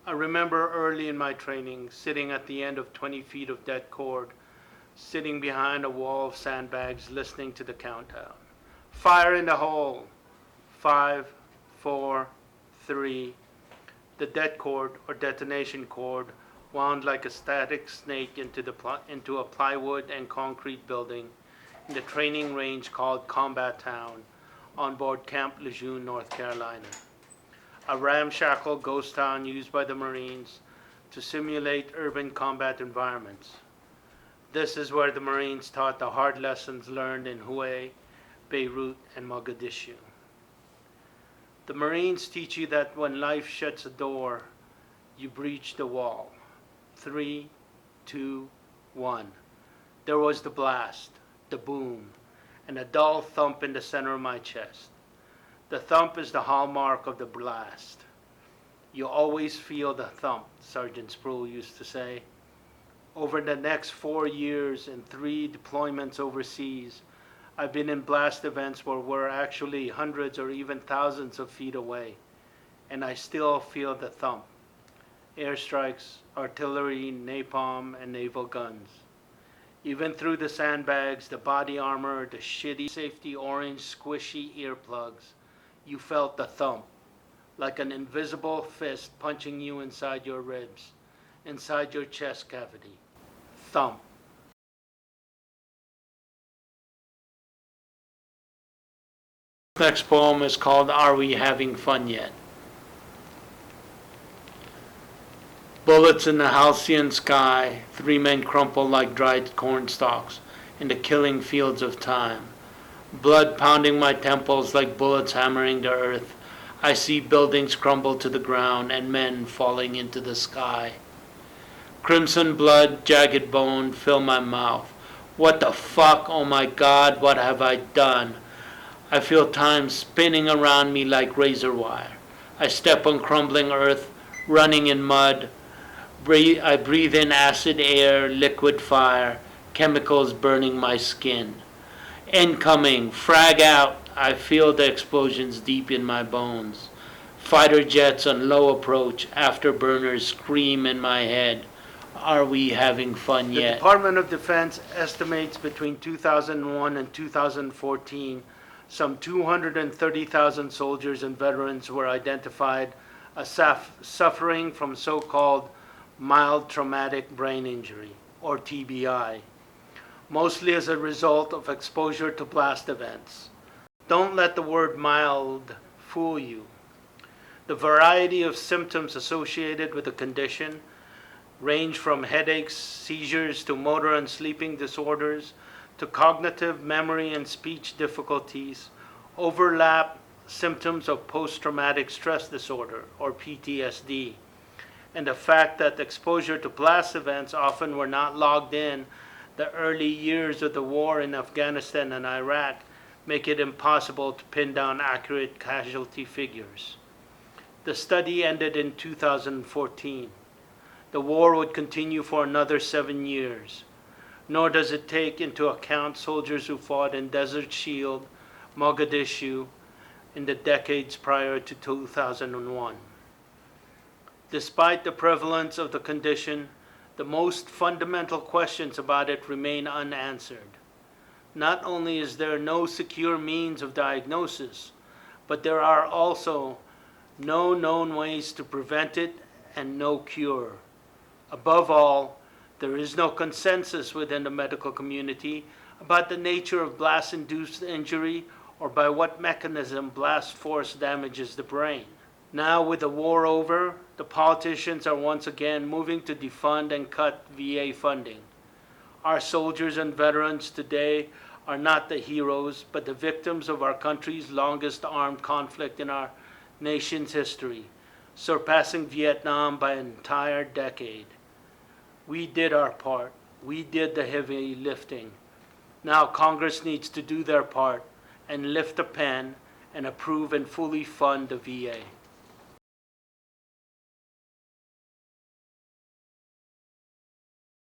I remember early in my training sitting at the end of 20 feet of dead cord, sitting behind a wall of sandbags listening to the countdown. Fire in the hole! 5, 4, 3. The dead cord or detonation cord wound like a static snake into a plywood and concrete building in the training range called Combat Town on board Camp Lejeune, North Carolina. A ramshackle ghost town used by the Marines to simulate urban combat environments. This is where the Marines taught the hard lessons learned in Hue, Beirut, and Mogadishu. The Marines teach you that when life shuts a door, you breach the wall. 3, 2, 1. There was the blast, the boom, and a dull thump in the center of my chest. The thump is the hallmark of the blast. You always feel the thump, Sergeant Sproul used to say. Over the next 4 years and 3 deployments overseas, I've been in blast events where we're actually hundreds or even thousands of feet away, and I still feel the thump. Airstrikes, artillery, napalm, and naval guns. Even through the sandbags, the body armor, the shitty safety orange squishy earplugs, you felt the thump, like an invisible fist punching you inside your ribs, inside your chest cavity. Thump. Next poem is called Are We Having Fun Yet? Bullets in the halcyon sky, 3 men crumple like dried corn stalks in the killing fields of time. Blood pounding my temples like bullets hammering the earth. I see buildings crumble to the ground and men falling into the sky. Crimson blood, jagged bone fill my mouth. What the fuck, oh my God, what have I done? I feel time spinning around me like razor wire. I step on crumbling earth, running in mud. I breathe in acid air, liquid fire, chemicals burning my skin. Incoming, frag out, I feel the explosions deep in my bones. Fighter jets on low approach, afterburners scream in my head. Are we having fun yet? The Department of Defense estimates between 2001 and 2014, some 230,000 soldiers and veterans were identified as suffering from so-called mild traumatic brain injury, or TBI, mostly as a result of exposure to blast events. Don't let the word mild fool you. The variety of symptoms associated with the condition range from headaches, seizures, to motor and sleeping disorders, to cognitive, memory, and speech difficulties, overlap symptoms of post-traumatic stress disorder, or PTSD, and the fact that exposure to blast events often were not logged in the early years of the war in Afghanistan and Iraq make it impossible to pin down accurate casualty figures. The study ended in 2014. The war would continue for another 7 years, nor does it take into account soldiers who fought in Desert Shield, Mogadishu, in the decades prior to 2001. Despite the prevalence of the condition, the most fundamental questions about it remain unanswered. Not only is there no secure means of diagnosis, but there are also no known ways to prevent it and no cure. Above all, there is no consensus within the medical community about the nature of blast-induced injury or by what mechanism blast force damages the brain. Now, with the war over, the politicians are once again moving to defund and cut VA funding. Our soldiers and veterans today are not the heroes, but the victims of our country's longest armed conflict in our nation's history, surpassing Vietnam by an entire decade. We did our part. We did the heavy lifting. Now Congress needs to do their part and lift a pen and approve and fully fund the VA.